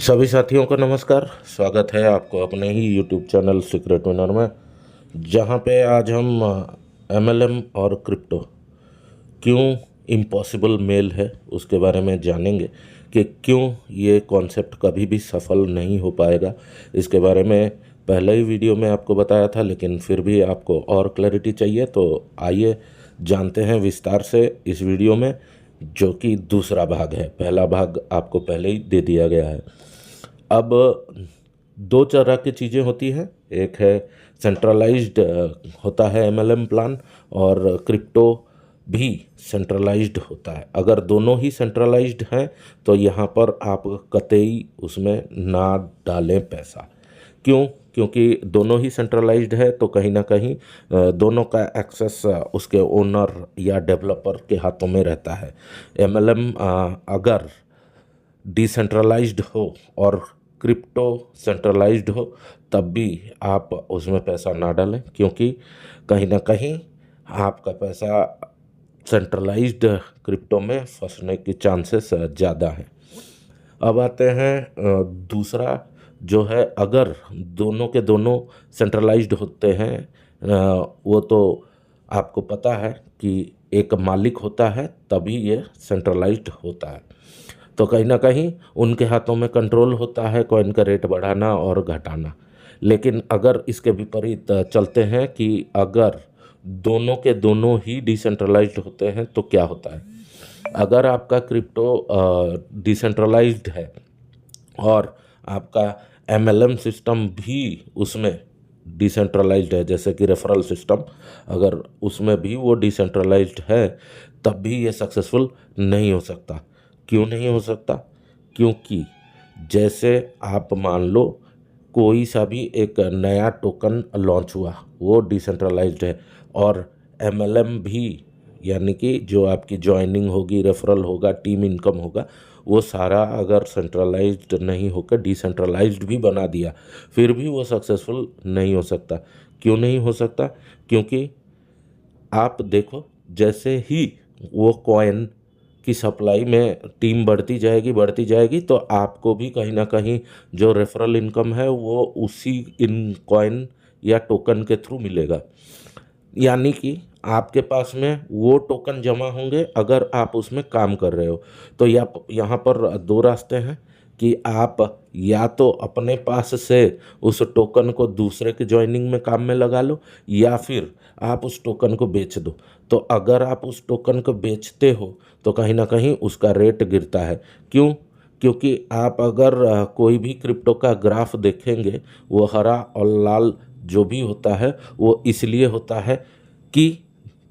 सभी साथियों को नमस्कार। स्वागत है आपको अपने ही यूट्यूब चैनल सीक्रेट विनर में, जहां पे आज हम एमएलएम और क्रिप्टो क्यों इम्पॉसिबल मेल है उसके बारे में जानेंगे कि क्यों ये कॉन्सेप्ट कभी भी सफल नहीं हो पाएगा। इसके बारे में पहले ही वीडियो में आपको बताया था, लेकिन फिर भी आपको और क्लैरिटी चाहिए तो आइए जानते हैं विस्तार से इस वीडियो में, जो कि दूसरा भाग है। पहला भाग आपको पहले ही दे दिया गया है। अब दो तरह की चीज़ें होती हैं, एक है सेंट्रलाइज्ड होता है एमएलएम प्लान, और क्रिप्टो भी सेंट्रलाइज्ड होता है। अगर दोनों ही सेंट्रलाइज्ड हैं तो यहाँ पर आप कतई उसमें ना डालें पैसा। क्यों? क्योंकि दोनों ही सेंट्रलाइज्ड है तो कहीं ना कहीं दोनों का एक्सेस उसके ओनर या डेवलपर के हाथों में रहता है। एमएलएम अगर डिसेंट्रलाइज्ड हो और क्रिप्टो सेंट्रलाइज्ड हो तब भी आप उसमें पैसा ना डालें, क्योंकि कहीं ना कहीं आपका पैसा सेंट्रलाइज्ड क्रिप्टो में फंसने के चांसेस ज़्यादा हैं। अब आते हैं दूसरा जो है, अगर दोनों के दोनों सेंट्रलाइज्ड होते हैं, वो तो आपको पता है कि एक मालिक होता है तभी ये सेंट्रलाइज्ड होता है, तो कहीं ना कहीं उनके हाथों में कंट्रोल होता है कॉइन का रेट बढ़ाना और घटाना। लेकिन अगर इसके विपरीत चलते हैं कि अगर दोनों के दोनों ही डिसेंट्रलाइज्ड होते हैं तो क्या होता है। अगर आपका क्रिप्टो डिसेंट्रलाइज्ड है और आपका एमएलएम सिस्टम भी उसमें डिसेंट्रलाइज्ड है, जैसे कि रेफरल सिस्टम, अगर उसमें भी वो डिसेंट्रलाइज्ड है तब भी ये सक्सेसफुल नहीं हो सकता। क्यों नहीं हो सकता? क्योंकि जैसे आप मान लो कोई सा भी एक नया टोकन लॉन्च हुआ, वो डिसेंट्रलाइज्ड है, और एमएलएम भी, यानी कि जो आपकी जॉइनिंग होगी, रेफरल होगा, टीम इनकम होगा, वो सारा अगर सेंट्रलाइज्ड नहीं होकर डिसेंट्रलाइज्ड भी बना दिया फिर भी वो सक्सेसफुल नहीं हो सकता। क्यों नहीं हो सकता? क्योंकि आप देखो, जैसे ही वो कॉइन की सप्लाई में टीम बढ़ती जाएगी तो आपको भी कहीं ना कहीं जो रेफरल इनकम है वो उसी इन कॉइन या टोकन के थ्रू मिलेगा। यानी कि आपके पास में वो टोकन जमा होंगे अगर आप उसमें काम कर रहे हो। तो यहाँ पर दो रास्ते हैं कि आप या तो अपने पास से उस टोकन को दूसरे के ज्वाइनिंग में काम में लगा लो, या फिर आप उस टोकन को बेच दो। तो अगर आप उस टोकन को बेचते हो तो कहीं ना कहीं उसका रेट गिरता है। क्यों? क्योंकि आप अगर कोई भी क्रिप्टो का ग्राफ देखेंगे, वो हरा और लाल जो भी होता है वो इसलिए होता है कि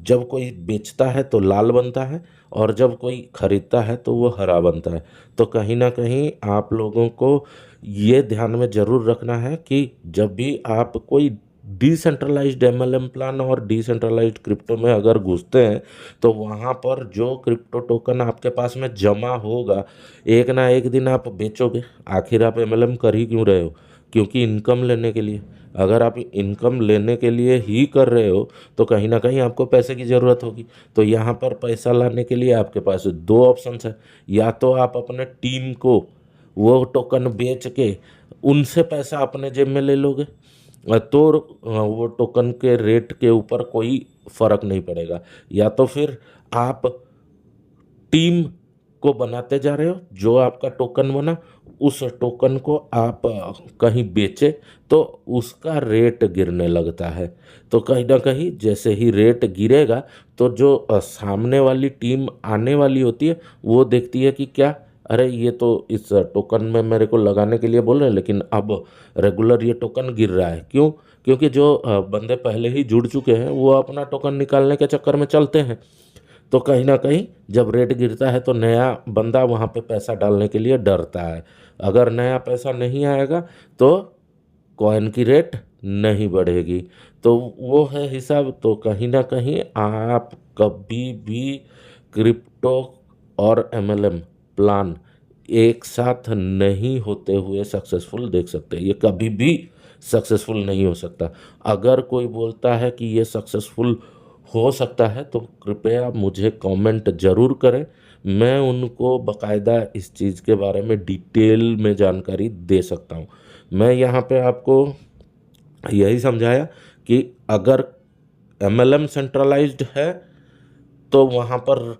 जब कोई बेचता है तो लाल बनता है और जब कोई खरीदता है तो वो हरा बनता है। तो कहीं ना कहीं आप लोगों को ये ध्यान में ज़रूर रखना है कि जब भी आप कोई डिसेंट्रलाइज्ड एमएलएम प्लान और डिसेंट्रलाइज्ड क्रिप्टो में अगर घुसते हैं तो वहाँ पर जो क्रिप्टो टोकन आपके पास में जमा होगा, एक ना एक दिन आप बेचोगे। आखिर आप एमएलएम कर ही क्यों रहे हो? क्योंकि इनकम लेने के लिए। अगर आप इनकम लेने के लिए ही कर रहे हो तो कहीं ना कहीं आपको पैसे की ज़रूरत होगी। तो यहाँ पर पैसा लाने के लिए आपके पास दो ऑप्शंस है, या तो आप अपने टीम को वो टोकन बेच के उनसे पैसा अपने जेब में ले लोगे, तो वो टोकन के रेट के ऊपर कोई फर्क नहीं पड़ेगा। या तो फिर आप टीम को बनाते जा रहे हो, जो आपका टोकन बना उस टोकन को आप कहीं बेचे तो उसका रेट गिरने लगता है। तो कहीं ना कहीं जैसे ही रेट गिरेगा तो जो सामने वाली टीम आने वाली होती है वो देखती है कि क्या, अरे ये तो इस टोकन में मेरे को लगाने के लिए बोल रहे हैं, लेकिन अब रेगुलर ये टोकन गिर रहा है। क्यों? क्योंकि जो बंदे पहले ही जुड़ चुके हैं वो अपना टोकन निकालने के चक्कर में चलते हैं। तो कहीं ना कहीं जब रेट गिरता है तो नया बंदा वहाँ पे पैसा डालने के लिए डरता है। अगर नया पैसा नहीं आएगा तो कॉइन की रेट नहीं बढ़ेगी। तो वो है हिसाब। तो कहीं ना कहीं आप कभी भी क्रिप्टो और एमएलएम प्लान एक साथ नहीं होते हुए सक्सेसफुल देख सकते। ये कभी भी सक्सेसफुल नहीं हो सकता। अगर कोई बोलता है कि ये सक्सेसफुल हो सकता है तो कृपया मुझे कमेंट ज़रूर करें। मैं उनको बाकायदा इस चीज़ के बारे में डिटेल में जानकारी दे सकता हूँ। मैं यहाँ पे आपको यही समझाया कि अगर एमएलएम सेंट्रलाइज्ड है तो वहाँ पर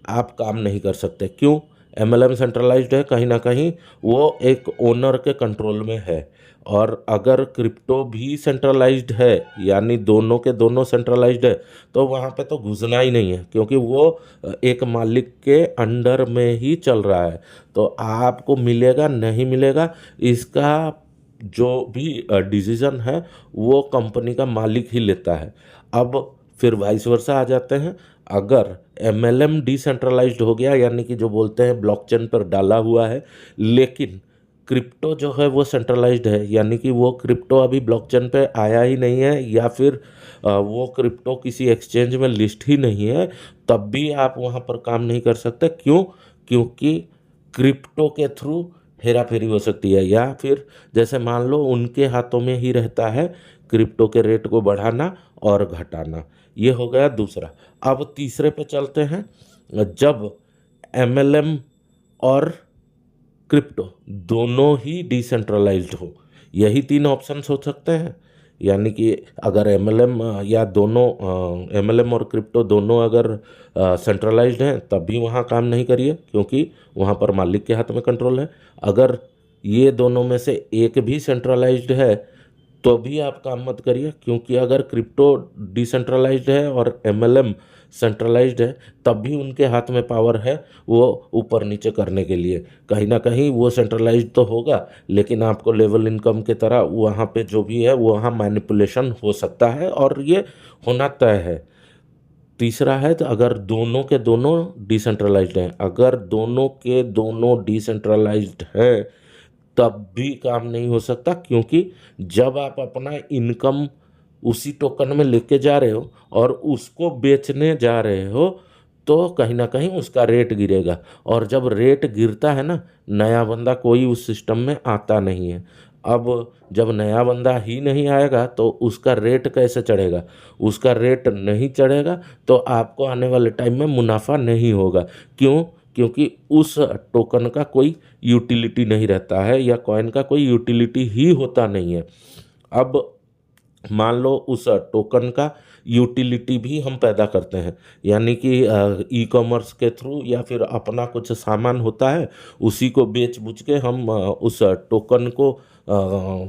आप काम नहीं कर सकते। क्यों? एमएलएम सेंट्रलाइज्ड है, कहीं ना कहीं वो एक ओनर के कंट्रोल में है। और अगर क्रिप्टो भी सेंट्रलाइज्ड है, यानी दोनों के दोनों सेंट्रलाइज्ड है, तो वहाँ पे तो घुसना ही नहीं है, क्योंकि वो एक मालिक के अंडर में ही चल रहा है। तो आपको मिलेगा नहीं मिलेगा, इसका जो भी डिसीजन है वो कंपनी का मालिक ही लेता है। अब फिर वाइस वर्सा आ जाते हैं। अगर एमएलएम डिसेंट्रलाइज्ड हो गया, यानी कि जो बोलते हैं ब्लॉकचेन पर डाला हुआ है, लेकिन क्रिप्टो जो है वो सेंट्रलाइज्ड है, यानी कि वो क्रिप्टो अभी ब्लॉकचेन पे आया ही नहीं है, या फिर वो क्रिप्टो किसी एक्सचेंज में लिस्ट ही नहीं है, तब भी आप वहाँ पर काम नहीं कर सकते। क्यों? क्योंकि क्रिप्टो के थ्रू हेरा फेरी हो सकती है, या फिर जैसे मान लो उनके हाथों में ही रहता है क्रिप्टो के रेट को बढ़ाना और घटाना। ये हो गया दूसरा। अब तीसरे पे चलते हैं। जब एमएलएम और क्रिप्टो दोनों ही डिसेंट्रलाइज्ड हो, यही तीन ऑप्शंस हो सकते हैं। यानी कि अगर एमएलएम या दोनों एमएलएम और क्रिप्टो दोनों अगर सेंट्रलाइज्ड हैं, तब भी वहाँ काम नहीं करिए, क्योंकि वहाँ पर मालिक के हाथ में कंट्रोल है। अगर ये दोनों में से एक भी सेंट्रलाइज्ड है, तो भी आप काम मत करिए, क्योंकि अगर क्रिप्टो डिसेंट्रलाइज्ड है और एमएलएम सेंट्रलाइज्ड है, तब भी उनके हाथ में पावर है वो ऊपर नीचे करने के लिए। कहीं ना कहीं वो सेंट्रलाइज्ड तो होगा, लेकिन आपको लेवल इनकम के तरह वहाँ पे जो भी है वहाँ मैनिपुलेशन हो सकता है, और ये होना तय है। तीसरा है, तो अगर दोनों के दोनों डिसेंट्रलाइज्ड हैं, अगर दोनों के दोनों डिसेंट्रलाइज्ड हैं, तब भी काम नहीं हो सकता, क्योंकि जब आप अपना इनकम उसी टोकन में लेके जा रहे हो और उसको बेचने जा रहे हो, तो कहीं ना कहीं उसका रेट गिरेगा। और जब रेट गिरता है ना, नया बंदा कोई उस सिस्टम में आता नहीं है। अब जब नया बंदा ही नहीं आएगा तो उसका रेट कैसे चढ़ेगा? उसका रेट नहीं चढ़ेगा तो आपको आने वाले टाइम में मुनाफा नहीं होगा। क्यों? क्योंकि उस टोकन का कोई यूटिलिटी नहीं रहता है, या कॉइन का कोई यूटिलिटी ही होता नहीं है। अब मान लो उस टोकन का यूटिलिटी भी हम पैदा करते हैं, यानी कि ई कॉमर्स के थ्रू, या फिर अपना कुछ सामान होता है उसी को बेच बुच के हम उस टोकन को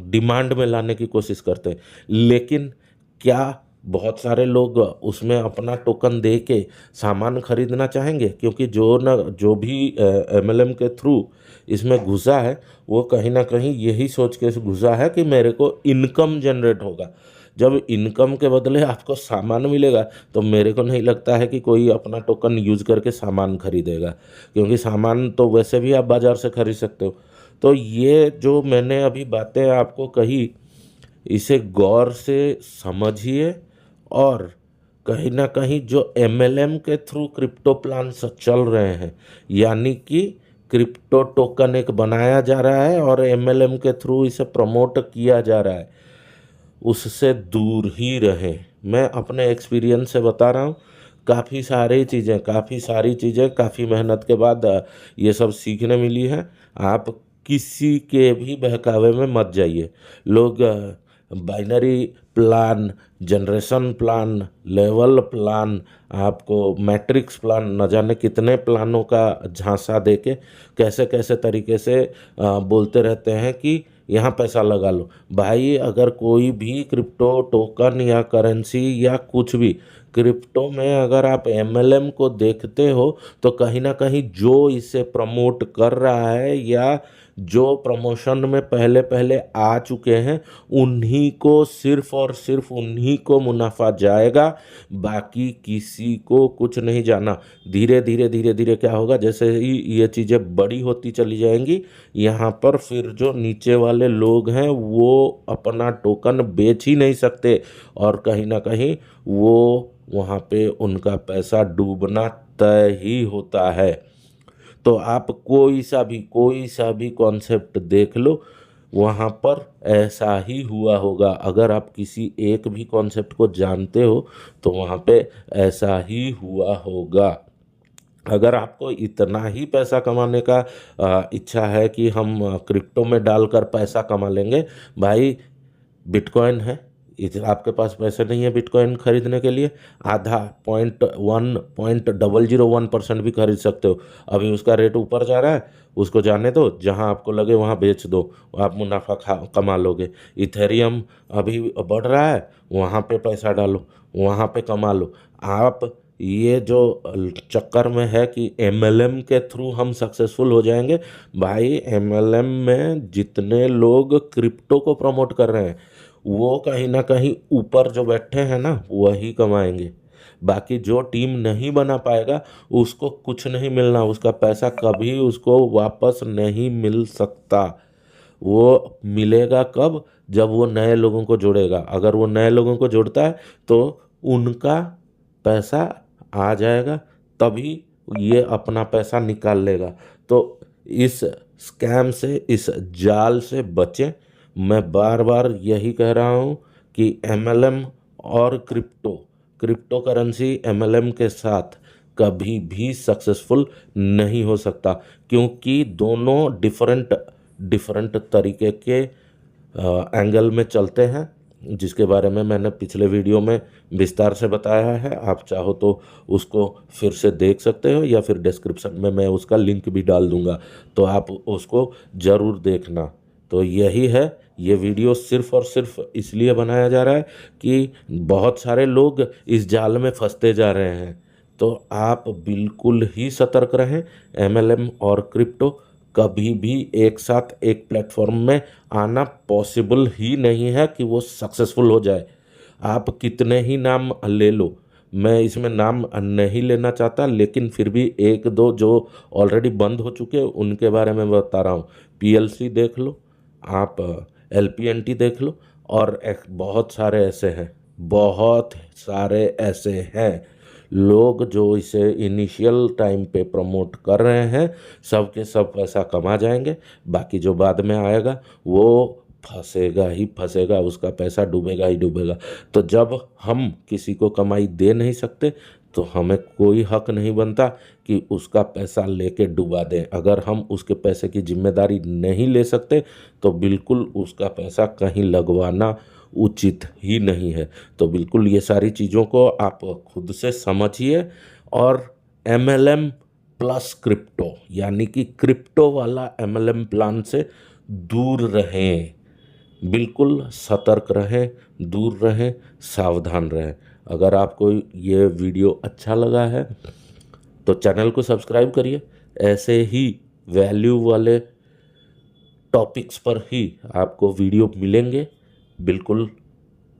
डिमांड में लाने की कोशिश करते हैं। लेकिन क्या बहुत सारे लोग उसमें अपना टोकन दे के सामान खरीदना चाहेंगे? क्योंकि जो भी एमएलएम के थ्रू इसमें घुसा है, वो कहीं ना कहीं यही सोच के घुसा है कि मेरे को इनकम जनरेट होगा। जब इनकम के बदले आपको सामान मिलेगा, तो मेरे को नहीं लगता है कि कोई अपना टोकन यूज करके सामान खरीदेगा, क्योंकि सामान तो वैसे भी आप बाज़ार से खरीद सकते हो। तो ये जो मैंने अभी बातें आपको कही, इसे गौर से समझिए। और कहीं ना कहीं जो एमएलएम के थ्रू क्रिप्टो प्लान्स चल रहे हैं, यानी कि क्रिप्टो टोकन एक बनाया जा रहा है और एमएलएम के थ्रू इसे प्रमोट किया जा रहा है, उससे दूर ही रहें। मैं अपने एक्सपीरियंस से बता रहा हूँ। काफ़ी सारी चीज़ें काफ़ी मेहनत के बाद ये सब सीखने मिली है। आप किसी के भी बहकावे में मत जाइए। लोग binary plan, generation plan, level plan, आपको मैट्रिक्स प्लान, न जाने कितने प्लानों का झांसा देके कैसे कैसे तरीके से बोलते रहते हैं कि यहाँ पैसा लगा लो। भाई, अगर कोई भी क्रिप्टो टोकन या करेंसी या कुछ भी क्रिप्टो में अगर आप एमएलएम को देखते हो, तो कहीं ना कहीं जो इसे प्रमोट कर रहा है, या जो प्रमोशन में पहले पहले आ चुके हैं, उन्हीं को, सिर्फ और सिर्फ उन्हीं को मुनाफा जाएगा, बाकी किसी को कुछ नहीं जाना। धीरे धीरे धीरे धीरे क्या होगा, जैसे ही ये चीज़ें बड़ी होती चली जाएंगी, यहाँ पर फिर जो नीचे वाले लोग हैं वो अपना टोकन बेच ही नहीं सकते, और कहीं ना कहीं वो वहाँ पे उनका पैसा डूबना तय ही होता है। तो आप कोई सा भी कॉन्सेप्ट देख लो, वहाँ पर ऐसा ही हुआ होगा। अगर आप किसी एक भी कॉन्सेप्ट को जानते हो, तो वहाँ पे ऐसा ही हुआ होगा। अगर आपको इतना ही पैसा कमाने का इच्छा है कि हम क्रिप्टो में डालकर पैसा कमा लेंगे, भाई बिटकॉइन है, आपके पास पैसे नहीं है बिटकॉइन खरीदने के लिए, आधा 0.001% भी खरीद सकते हो। अभी उसका रेट ऊपर जा रहा है, उसको जाने दो, जहां आपको लगे वहां बेच दो, आप मुनाफा कमा लोगे। इथेरियम अभी बढ़ रहा है, वहां पे पैसा डालो, वहां पे कमा लो आप। ये जो चक्कर में है कि एमएलएम के थ्रू हम सक्सेसफुल हो जाएंगे, भाई एमएलएम में जितने लोग क्रिप्टो को प्रमोट कर रहे हैं वो कहीं ना कहीं ऊपर जो बैठे हैं ना वही कमाएंगे। बाकी जो टीम नहीं बना पाएगा उसको कुछ नहीं मिलना, उसका पैसा कभी उसको वापस नहीं मिल सकता। वो मिलेगा कब? जब वो नए लोगों को जोड़ेगा। अगर वो नए लोगों को जोड़ता है तो उनका पैसा आ जाएगा, तभी ये अपना पैसा निकाल लेगा। तो इस स्कैम से, इस जाल से बचें। मैं बार बार यही कह रहा हूँ कि एमएलएम और क्रिप्टो करेंसी एमएलएम के साथ कभी भी सक्सेसफुल नहीं हो सकता, क्योंकि दोनों डिफरेंट डिफरेंट तरीके के एंगल में चलते हैं, जिसके बारे में मैंने पिछले वीडियो में विस्तार से बताया है। आप चाहो तो उसको फिर से देख सकते हो, या फिर डिस्क्रिप्शन में मैं उसका लिंक भी डाल दूंगा, तो आप उसको ज़रूर देखना। तो यही है, ये वीडियो सिर्फ और सिर्फ इसलिए बनाया जा रहा है कि बहुत सारे लोग इस जाल में फंसते जा रहे हैं। तो आप बिल्कुल ही सतर्क रहें। एमएलएम और क्रिप्टो कभी भी एक साथ एक प्लेटफॉर्म में आना पॉसिबल ही नहीं है कि वो सक्सेसफुल हो जाए। आप कितने ही नाम ले लो, मैं इसमें नाम नहीं लेना चाहता, लेकिन फिर भी एक दो जो ऑलरेडी बंद हो चुके हैं उनके बारे में बता रहा हूँ। पीएलसी देख लो आप, एलपीएनटी देख लो, और बहुत सारे ऐसे हैं, बहुत सारे ऐसे हैं लोग जो इसे इनिशियल टाइम पे प्रमोट कर रहे हैं। सब के सब पैसा कमा जाएंगे, बाकी जो बाद में आएगा वो फंसेगा ही फंसेगा, उसका पैसा डूबेगा ही डूबेगा। तो जब हम किसी को कमाई दे नहीं सकते तो हमें कोई हक नहीं बनता कि उसका पैसा लेके डुबा दें। अगर हम उसके पैसे की जिम्मेदारी नहीं ले सकते तो बिल्कुल उसका पैसा कहीं लगवाना उचित ही नहीं है। तो बिल्कुल ये सारी चीज़ों को आप खुद से समझिए, और एमएलएम प्लस क्रिप्टो यानी कि क्रिप्टो वाला एमएलएम प्लान से दूर रहें। बिल्कुल सतर्क रहें, दूर रहें, सावधान रहें। अगर आपको ये वीडियो अच्छा लगा है तो चैनल को सब्सक्राइब करिए। ऐसे ही वैल्यू वाले टॉपिक्स पर ही आपको वीडियो मिलेंगे। बिल्कुल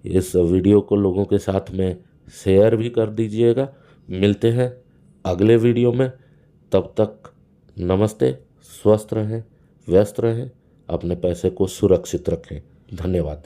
इस वीडियो को लोगों के साथ में शेयर भी कर दीजिएगा। मिलते हैं अगले वीडियो में, तब तक नमस्ते। स्वस्थ रहें, व्यस्त रहें, अपने पैसे को सुरक्षित रखें। धन्यवाद।